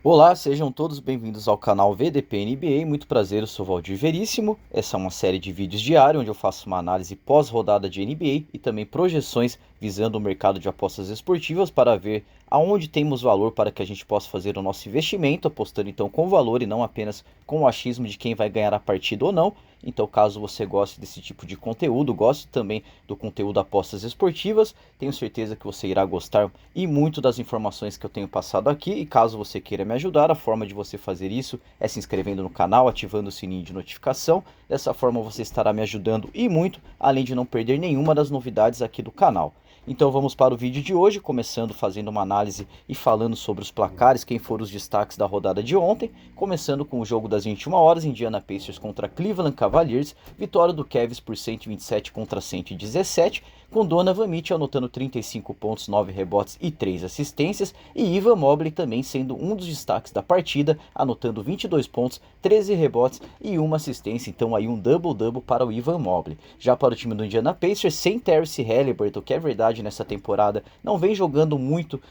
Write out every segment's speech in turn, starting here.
Olá, sejam todos bem-vindos ao canal VDP NBA, muito prazer, eu sou Valdir Veríssimo. Essa é uma série de vídeos diários onde eu faço uma análise pós-rodada de NBA e também projeções visando o mercado de apostas esportivas para ver aonde temos valor para que a gente possa fazer o nosso investimento, apostando então com valor e não apenas com o achismo de quem vai ganhar a partida ou não. Então, caso você goste desse tipo de conteúdo, goste também do conteúdo apostas esportivas, tenho certeza que você irá gostar e muito das informações que eu tenho passado aqui. E caso você queira me ajudar, a forma de você fazer isso é se inscrevendo no canal, ativando o sininho de notificação. Dessa forma você estará me ajudando e muito, além de não perder nenhuma das novidades aqui do canal. Então vamos para o vídeo de hoje, começando fazendo uma análise e falando sobre os placares, quem foram os destaques da rodada de ontem, começando com o jogo das 21 horas, Indiana Pacers contra Cleveland Cavaliers, vitória do Cavs por 127 contra 117, com Donovan Mitchell anotando 35 pontos, 9 rebotes e 3 assistências, e Evan Mobley também sendo um dos destaques da partida, anotando 22 pontos, 13 rebotes e uma assistência, então aí um double-double para o Evan Mobley. Já para o time do Indiana Pacers, sem Tyrese Haliburton, que é verdade nessa temporada, não vem jogando muito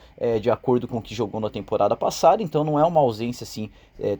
de acordo com o que jogou na temporada passada, então não é uma ausência assim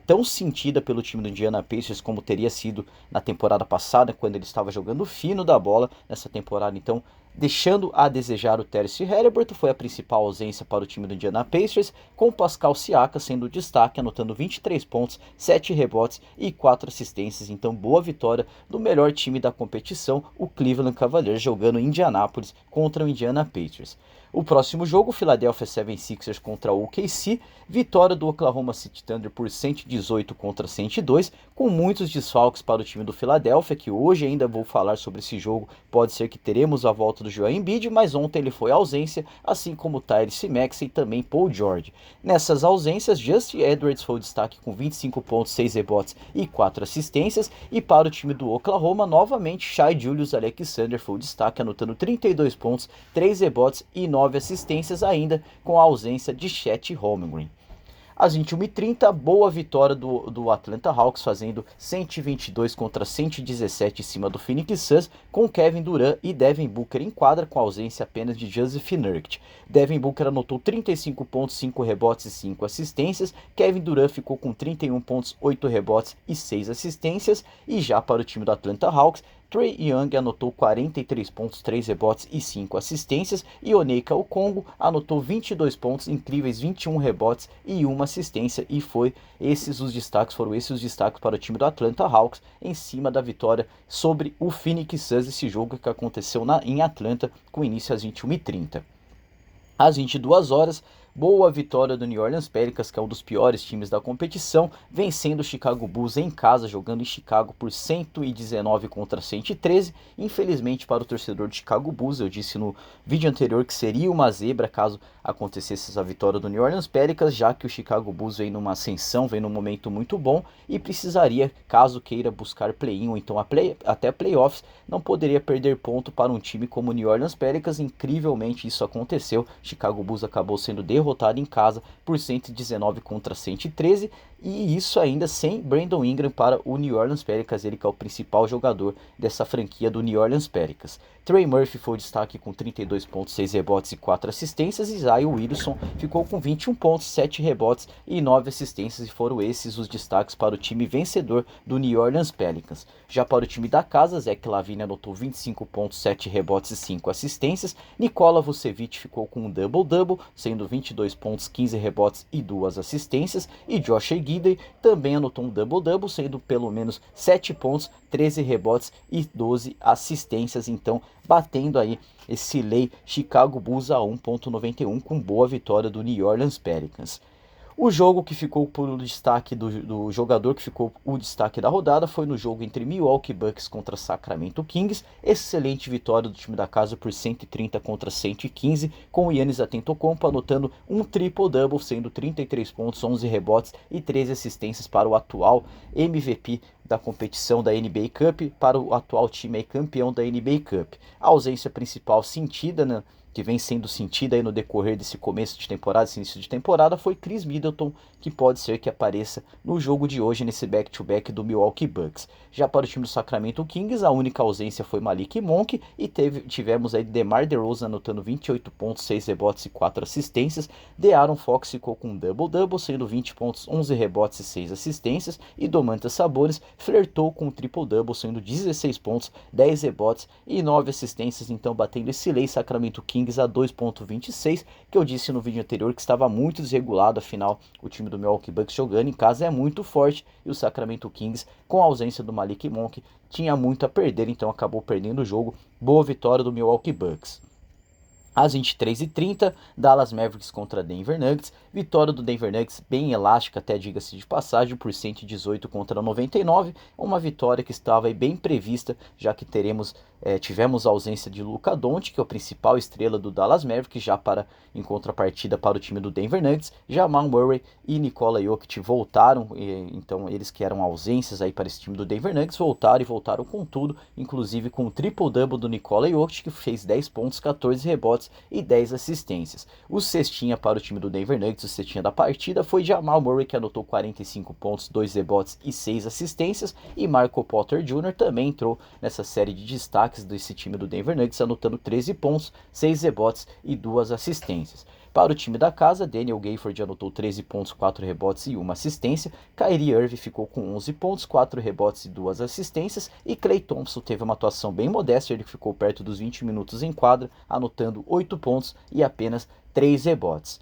tão sentida pelo time do Indiana Pacers como teria sido na temporada passada, quando ele estava jogando fino da bola. Nessa temporada, então, deixando a desejar o Tyrese Haliburton, foi a principal ausência para o time do Indiana Pacers, com Pascal Siakam sendo o destaque, anotando 23 pontos, 7 rebotes e 4 assistências. Então, boa vitória do melhor time da competição, o Cleveland Cavaliers, jogando em Indianápolis contra o Indiana Pacers. O próximo jogo, Philadelphia 76ers contra o OKC, vitória do Oklahoma City Thunder por 118 contra 102, com muitos desfalques para o time do Philadelphia, que hoje ainda vou falar sobre esse jogo. Pode ser que teremos a volta do Joel Embiid, mas ontem ele foi ausência, assim como Tyrese Maxey e também Paul George. Nessas ausências, Justin Edwards foi o destaque com 25 pontos, 6 rebotes e 4 assistências, e para o time do Oklahoma, novamente Shai Gilgeous-Alexander foi o destaque, anotando 32 pontos, 3 rebotes e 9 assistências, ainda com a ausência de Chet Holmgren. Às 21h30, boa vitória do Atlanta Hawks, fazendo 122 contra 117 em cima do Phoenix Suns, com Kevin Durant e Devin Booker em quadra, com a ausência apenas de Jusuf Nurkic. Devin Booker anotou 35 pontos, 5 rebotes e 5 assistências. Kevin Durant ficou com 31 pontos, 8 rebotes e 6 assistências. E já para o time do Atlanta Hawks, Trae Young anotou 43 pontos, 3 rebotes e 5 assistências, e Onyeka Okongwu anotou 22 pontos, incríveis 21 rebotes e 1 assistência, e foram esses os destaques para o time do Atlanta Hawks em cima da vitória sobre o Phoenix Suns, esse jogo que aconteceu em Atlanta com início às 21h30. Às 22 horas, boa vitória do New Orleans Pelicans, que é um dos piores times da competição, vencendo o Chicago Bulls em casa, jogando em Chicago por 119 contra 113. Infelizmente para o torcedor de Chicago Bulls, eu disse no vídeo anterior que seria uma zebra caso acontecesse essa vitória do New Orleans Pelicans, já que o Chicago Bulls vem numa ascensão, vem num momento muito bom e precisaria, caso queira buscar play-in ou então até playoffs, não poderia perder ponto para um time como o New Orleans Pelicans. Incrivelmente isso aconteceu. Chicago Bulls acabou sendo derrotado em casa por 119 contra 113, e isso ainda sem Brandon Ingram para o New Orleans Pelicans, ele que é o principal jogador dessa franquia do New Orleans Pelicans. Trey Murphy foi o destaque com 32 pontos, 6 rebotes e 4 assistências, e Zion Williamson ficou com 21 pontos, 7 rebotes e 9 assistências, e foram esses os destaques para o time vencedor do New Orleans Pelicans. Já para o time da casa, Zach LaVine anotou 25 pontos, 7 rebotes e 5 assistências, Nikola Vucevic ficou com um double-double, sendo 22 pontos, 15 rebotes e 2 assistências, e Josh Giddey também anotou um double-double, sendo pelo menos 7 pontos, 13 rebotes e 12 assistências, então batendo aí esse lei Chicago Bulls a 1.91, com boa vitória do New Orleans Pelicans. O jogo que ficou por destaque do jogador que ficou o destaque da rodada foi no jogo entre Milwaukee Bucks contra Sacramento Kings. Excelente vitória do time da casa por 130 contra 115, com o Giannis Antetokounmpo anotando um triple-double, sendo 33 pontos, 11 rebotes e 13 assistências para o atual MVP da competição da NBA Cup, para o atual time campeão da NBA Cup. A ausência principal sentida, né, que vem sendo sentida aí no decorrer desse começo de temporada, esse início de temporada, foi Chris Middleton, que pode ser que apareça no jogo de hoje, nesse back-to-back do Milwaukee Bucks. Já para o time do Sacramento Kings, a única ausência foi Malik Monk, e tivemos aí DeMar DeRozan anotando 28 pontos, 6 rebotes e 4 assistências. De'Aaron Fox ficou com um double-double, sendo 20 pontos, 11 rebotes e 6 assistências, e Domantas Sabonis flertou com um triple-double, sendo 16 pontos, 10 rebotes e 9 assistências, então batendo esse lei Sacramento Kings a 2.26, que eu disse no vídeo anterior que estava muito desregulado, afinal o time do Milwaukee Bucks jogando em casa é muito forte, e o Sacramento Kings, com a ausência do Malik Monk, tinha muito a perder, então acabou perdendo o jogo. Boa vitória do Milwaukee Bucks. Às 23h30, Dallas Mavericks contra Denver Nuggets. Vitória do Denver Nuggets bem elástica, até diga-se de passagem, por 118 contra 99. Uma vitória que estava aí bem prevista, já que tivemos a ausência de Luka Doncic, que é a principal estrela do Dallas Mavericks, já em contrapartida para o time do Denver Nuggets. Jamal Murray e Nikola Jokic voltaram, então eles que eram ausências aí para esse time do Denver Nuggets, voltaram com tudo, inclusive com o triple-double do Nikola Jokic, que fez 10 pontos, 14 rebotes e 10 assistências. O cestinha para o time do Denver Nuggets, o cestinha da partida, foi Jamal Murray, que anotou 45 pontos, 2 rebotes e 6 assistências, e Michael Porter Jr. também entrou nessa série de destaques desse time do Denver Nuggets, anotando 13 pontos, 6 rebotes e 2 assistências. Para o time da casa, Daniel Gafford anotou 13 pontos, 4 rebotes e 1 assistência. Kyrie Irving ficou com 11 pontos, 4 rebotes e 2 assistências. E Klay Thompson teve uma atuação bem modesta, ele ficou perto dos 20 minutos em quadra, anotando 8 pontos e apenas 3 rebotes.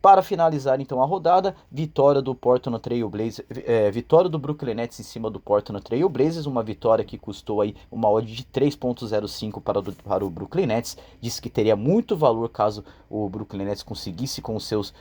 Para finalizar então a rodada, vitória do Portland Trail Blazers, vitória do Brooklyn Nets em cima do Portland Trail Blazers, uma vitória que custou aí uma odd de 3.05 para o Brooklyn Nets. Disse que teria muito valor caso o Brooklyn Nets conseguisse com os seus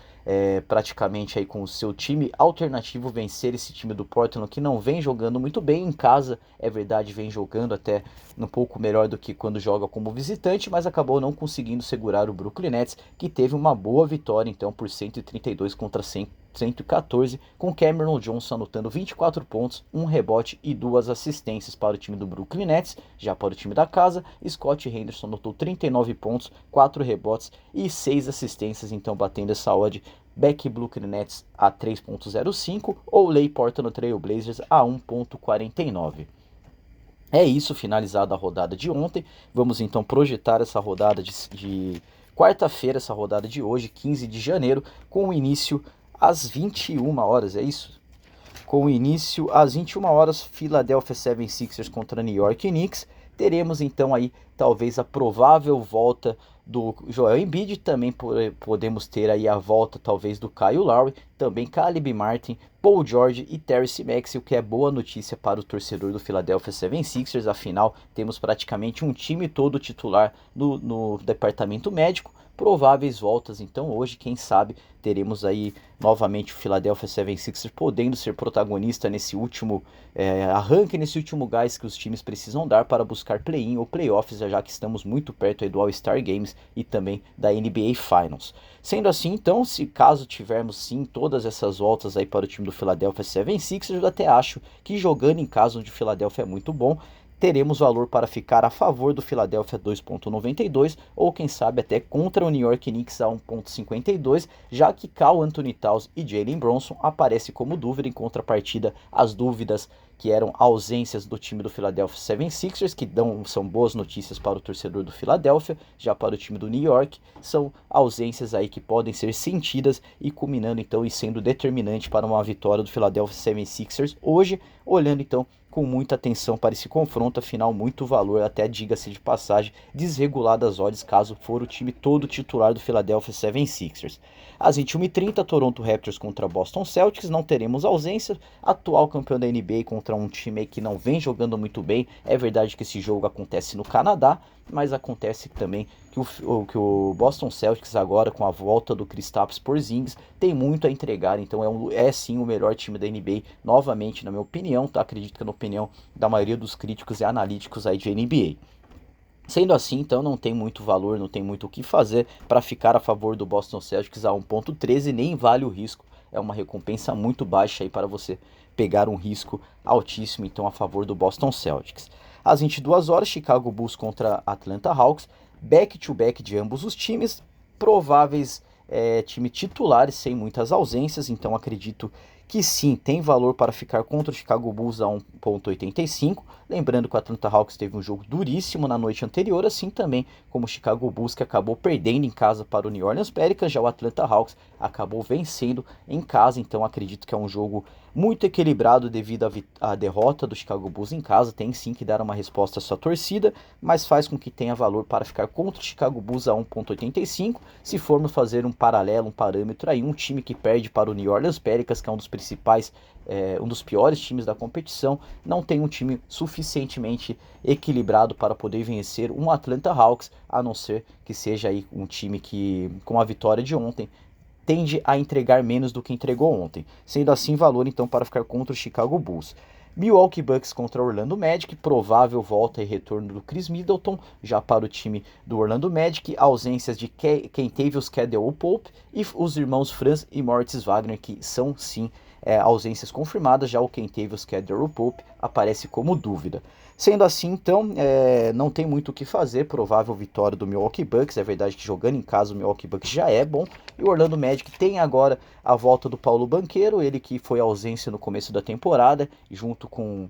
praticamente aí com o seu time alternativo vencer esse time do Portland, que não vem jogando muito bem em casa, é verdade, vem jogando até um pouco melhor do que quando joga como visitante, mas acabou não conseguindo segurar o Brooklyn Nets, que teve uma boa vitória então por 132 contra 114, com Cameron Johnson anotando 24 pontos, 1 rebote e 2 assistências para o time do Brooklyn Nets. Já para o time da casa, Scott Henderson anotou 39 pontos, 4 rebotes e 6 assistências, então batendo essa odd Back Brooklyn Nets a 3.05 ou Lay Portland Trail Blazers a 1.49. É isso, finalizada a rodada de ontem. Vamos então projetar essa rodada de quarta-feira, essa rodada de hoje, 15 de janeiro, com o início às 21 horas, é isso? Com o início às 21 horas, Philadelphia 76ers contra New York Knicks. Teremos então aí talvez a provável volta do Joel Embiid, também podemos ter aí a volta talvez do Kyle Lowry, também Caleb Martin, Paul George e Tyrese Maxey, o que é boa notícia para o torcedor do Philadelphia 76ers, afinal temos praticamente um time todo titular no departamento médico. Prováveis voltas, então hoje, quem sabe, teremos aí novamente o Philadelphia 76ers podendo ser protagonista nesse último arranque, nesse último gás que os times precisam dar para buscar play-in ou playoffs, já que estamos muito perto aí do All-Star Games e também da NBA Finals. Sendo assim, então, se caso tivermos sim todas essas voltas aí para o time do Philadelphia 76ers, eu até acho que jogando em casa, onde o Philadelphia é muito bom, teremos valor para ficar a favor do Philadelphia 2.92 ou quem sabe até contra o New York Knicks a 1.52, já que Karl Anthony Towns e Jalen Brunson aparecem como dúvida, em contrapartida às dúvidas que eram ausências do time do Philadelphia 76ers, que são boas notícias para o torcedor do Philadelphia. Já para o time do New York, são ausências aí que podem ser sentidas e culminando então e sendo determinante para uma vitória do Philadelphia 76ers hoje, olhando então com muita atenção para esse confronto, afinal muito valor, até diga-se de passagem, desreguladas odds caso for o time todo titular do Philadelphia 76ers. Às 21h30, Toronto Raptors contra Boston Celtics, não teremos ausência, atual campeão da NBA contra um time que não vem jogando muito bem. É verdade que esse jogo acontece no Canadá, mas acontece também que o Boston Celtics agora, com a volta do Kristaps Porzingis, tem muito a entregar, então é sim o melhor time da NBA, novamente na minha opinião, tá? Acredito que na opinião da maioria dos críticos e analíticos aí de NBA. Sendo assim, então não tem muito valor, não tem muito o que fazer para ficar a favor do Boston Celtics a 1.13, nem vale o risco, é uma recompensa muito baixa aí para você pegar um risco altíssimo, então a favor do Boston Celtics. Às 22 horas, Chicago Bulls contra Atlanta Hawks. back-to-back de ambos os times, prováveis time titulares sem muitas ausências, então acredito que sim, tem valor para ficar contra o Chicago Bulls a 1,85. Lembrando que o Atlanta Hawks teve um jogo duríssimo na noite anterior, assim também como o Chicago Bulls, que acabou perdendo em casa para o New Orleans Pelicans. Já o Atlanta Hawks acabou vencendo em casa, então acredito que é um jogo muito equilibrado devido à derrota do Chicago Bulls em casa. Tem sim que dar uma resposta à sua torcida, mas faz com que tenha valor para ficar contra o Chicago Bulls a 1,85. Se formos fazer um paralelo, um parâmetro aí, um time que perde para o New Orleans Pelicans, que é um dos principais, um dos piores times da competição, não tem um time suficientemente equilibrado para poder vencer um Atlanta Hawks, a não ser que seja aí um time que, com a vitória de ontem, tende a entregar menos do que entregou ontem. Sendo assim, valor então para ficar contra o Chicago Bulls. Milwaukee Bucks contra Orlando Magic, provável volta e retorno do Chris Middleton, já para o time do Orlando Magic, ausências de Kentavious Caldwell-Pope e os irmãos Franz e Moritz Wagner, que são sim ausências confirmadas, já o Kentavious Caldwell-Pope aparece como dúvida. Sendo assim, então, não tem muito o que fazer, provável vitória do Milwaukee Bucks. É verdade que jogando em casa o Milwaukee Bucks já é bom, e o Orlando Magic tem agora a volta do Paulo Banchero, ele que foi ausência no começo da temporada, junto com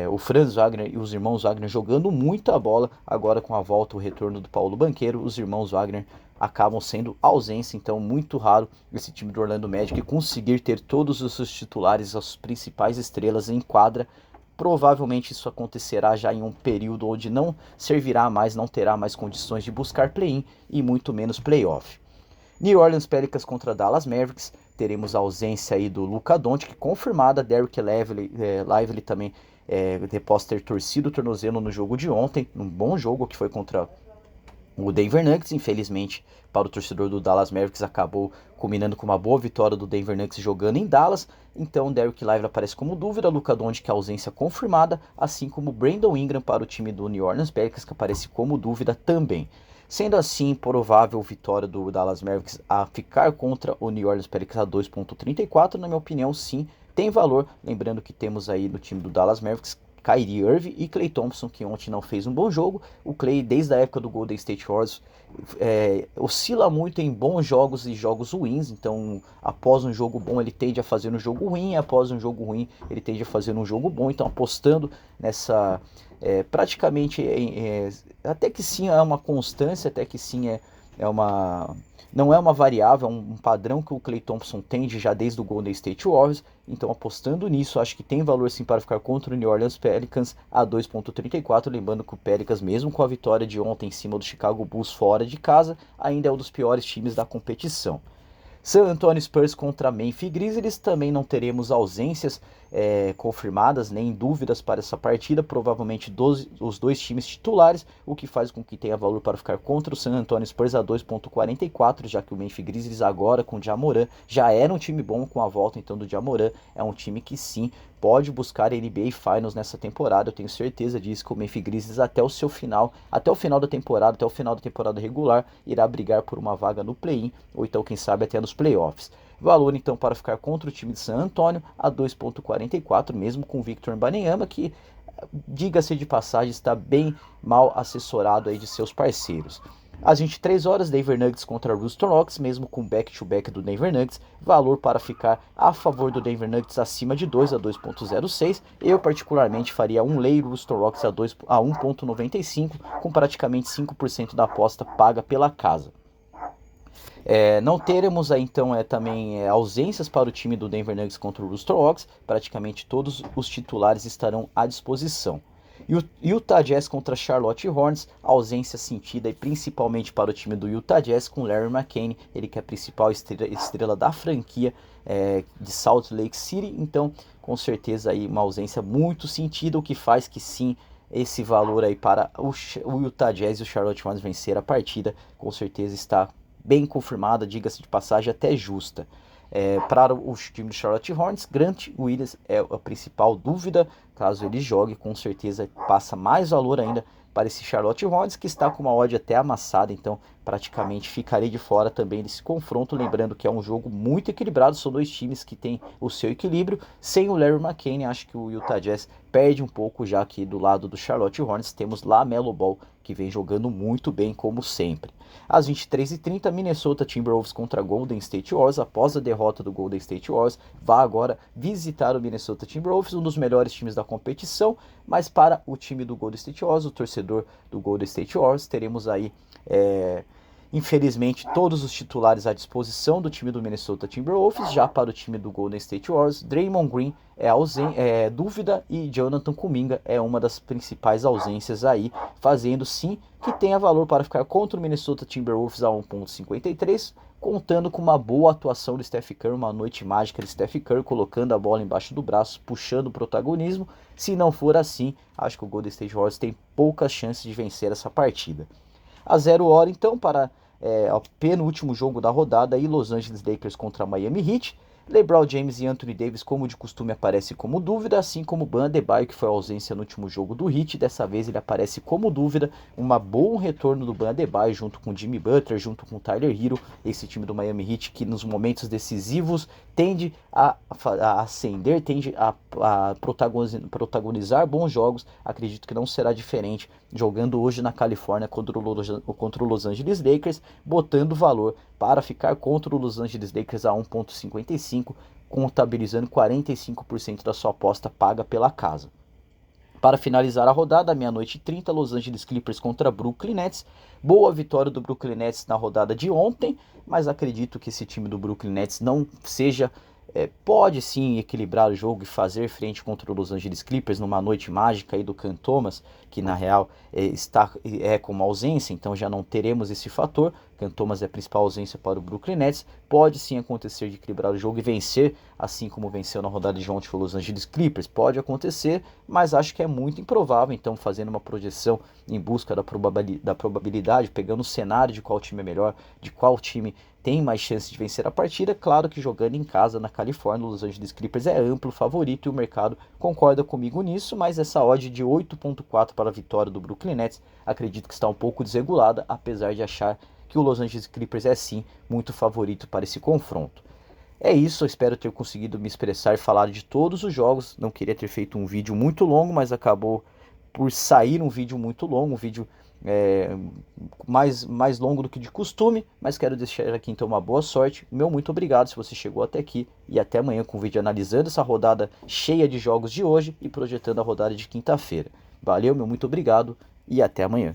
o Franz Wagner e os irmãos Wagner jogando muita bola. Agora com a volta, o retorno do Paulo Banchero, os irmãos Wagner acabam sendo ausência, então muito raro esse time do Orlando Magic conseguir ter todos os seus titulares, as principais estrelas em quadra. Provavelmente isso acontecerá já em um período onde não servirá mais, não terá mais condições de buscar play-in e muito menos playoff. New Orleans Pelicans contra Dallas Mavericks, teremos a ausência aí do Luka Doncic confirmada, Derrick Lively também após ter torcido o tornozelo no jogo de ontem, um bom jogo que foi contra o Denver Nuggets. Infelizmente para o torcedor do Dallas Mavericks acabou culminando com uma boa vitória do Denver Nuggets jogando em Dallas, então Derrick Lively aparece como dúvida, Luka Doncic que é ausência confirmada, assim como Brandon Ingram para o time do New Orleans Pelicans que aparece como dúvida também. Sendo assim, provável vitória do Dallas Mavericks a ficar contra o New Orleans Pelicans a 2,34, na minha opinião sim, tem valor, lembrando que temos aí no time do Dallas Mavericks Kyrie Irving e Klay Thompson, que ontem não fez um bom jogo. O Klay, desde a época do Golden State Warriors, oscila muito em bons jogos e jogos ruins. Então, após um jogo bom, ele tende a fazer um jogo ruim. Após um jogo ruim, ele tende a fazer um jogo bom. Então, apostando nessa... praticamente, até que sim é uma constância, até que sim não é uma variável, é um padrão que o Klay Thompson tende já desde o Golden State Warriors. Então, apostando nisso, acho que tem valor sim para ficar contra o New Orleans Pelicans a 2,34. Lembrando que o Pelicans, mesmo com a vitória de ontem em cima do Chicago Bulls fora de casa, ainda é um dos piores times da competição. San Antonio Spurs contra Memphis Grizzlies, também não teremos ausências confirmadas, nem dúvidas para essa partida, provavelmente os dois times titulares, o que faz com que tenha valor para ficar contra o San Antonio Spurs a 2,44, já que o Memphis Grizzlies agora com o Ja Morant já era um time bom, com a volta então do Ja Morant, é um time que sim pode buscar NBA Finals nessa temporada. Eu tenho certeza disso, que o Memphis Grizzlies até o final da temporada, até o final da temporada regular, irá brigar por uma vaga no play-in, ou então quem sabe até nos playoffs. Valor então para ficar contra o time de San Antonio a 2,44, mesmo com o Victor Wembanyama, que, diga-se de passagem, está bem mal assessorado aí de seus parceiros. Às 23 horas, Denver Nuggets contra Houston Rockets, mesmo com back-to-back do Denver Nuggets, valor para ficar a favor do Denver Nuggets acima de 2 a 2,06. Eu particularmente faria um lay Houston Rockets a 1,95, com praticamente 5% da aposta paga pela casa. Não teremos aí então também ausências para o time do Denver Nuggets contra o Houston Rockets, praticamente todos os titulares estarão à disposição. Utah Jazz contra Charlotte Hornets, ausência sentida e principalmente para o time do Utah Jazz com Larry McCain, ele que é a principal estrela da franquia de Salt Lake City, então com certeza aí uma ausência muito sentida, o que faz que sim, esse valor aí para o Utah Jazz e o Charlotte Hornets vencer a partida, com certeza está bem confirmada, diga-se de passagem, até justa. Para o time do Charlotte Hornets, Grant Williams é a principal dúvida, caso ele jogue, com certeza passa mais valor ainda para esse Charlotte Hornets, que está com uma odd até amassada, então praticamente ficarei de fora também desse confronto, lembrando que é um jogo muito equilibrado, são dois times que têm o seu equilíbrio. Sem o Larry McCain, acho que o Utah Jazz perde um pouco, já que do lado do Charlotte Hornets temos LaMelo Ball, que vem jogando muito bem como sempre. Às 23h30, Minnesota Timberwolves contra Golden State Warriors. Após a derrota do Golden State Warriors, vai agora visitar o Minnesota Timberwolves, um dos melhores times da competição, mas para o time do Golden State Warriors, o torcedor do Golden State Warriors, teremos aí infelizmente todos os titulares à disposição do time do Minnesota Timberwolves. Já para o time do Golden State Warriors, Draymond Green é dúvida e Jonathan Kuminga é uma das principais ausências aí, fazendo sim que tenha valor para ficar contra o Minnesota Timberwolves a 1.53, contando com uma boa atuação do Steph Curry, uma noite mágica de Steph Curry, colocando a bola embaixo do braço, puxando o protagonismo. Se não for assim, acho que o Golden State Warriors tem poucas chances de vencer essa partida. A 0h, então, para o penúltimo jogo da rodada, aí, Los Angeles Lakers contra Miami Heat. LeBron James e Anthony Davis, como de costume, aparecem como dúvida, assim como Bam Adebayo, que foi a ausência no último jogo do Heat. Dessa vez ele aparece como dúvida, um bom retorno do Bam Adebayo, junto com Jimmy Butler, junto com Tyler Hero, esse time do Miami Heat, que nos momentos decisivos tende a ascender, tende a protagonizar bons jogos. Acredito que não será diferente jogando hoje na Califórnia contra o Los Angeles Lakers, botando valor para ficar contra o Los Angeles Lakers a 1.55, contabilizando 45% da sua aposta paga pela casa. Para finalizar a rodada, meia-noite e 30, Los Angeles Clippers contra Brooklyn Nets. Boa vitória do Brooklyn Nets na rodada de ontem, mas acredito que esse time do Brooklyn Nets não seja... pode sim equilibrar o jogo e fazer frente contra o Los Angeles Clippers numa noite mágica aí do Cam Thomas, que na real está com uma ausência, então já não teremos esse fator. Cam Thomas é a principal ausência para o Brooklyn Nets. Pode sim acontecer de equilibrar o jogo e vencer, assim como venceu na rodada de ontem o Los Angeles Clippers. Pode acontecer, mas acho que é muito improvável. Então, fazendo uma projeção em busca da probabilidade, pegando o cenário de qual time é melhor, de qual time tem mais chance de vencer a partida, claro que jogando em casa na Califórnia, o Los Angeles Clippers é amplo favorito e o mercado concorda comigo nisso, mas essa odd de 8.4 para a vitória do Brooklyn Nets, acredito que está um pouco desregulada, apesar de achar que o Los Angeles Clippers é sim muito favorito para esse confronto. É isso, eu espero ter conseguido me expressar e falar de todos os jogos. Não queria ter feito um vídeo muito longo, mas acabou por sair um vídeo muito longo, um vídeo mais longo do que de costume, mas quero deixar aqui então uma boa sorte. Meu muito obrigado se você chegou até aqui e até amanhã com o vídeo analisando essa rodada cheia de jogos de hoje e projetando a rodada de quinta-feira. Valeu, meu muito obrigado e até amanhã.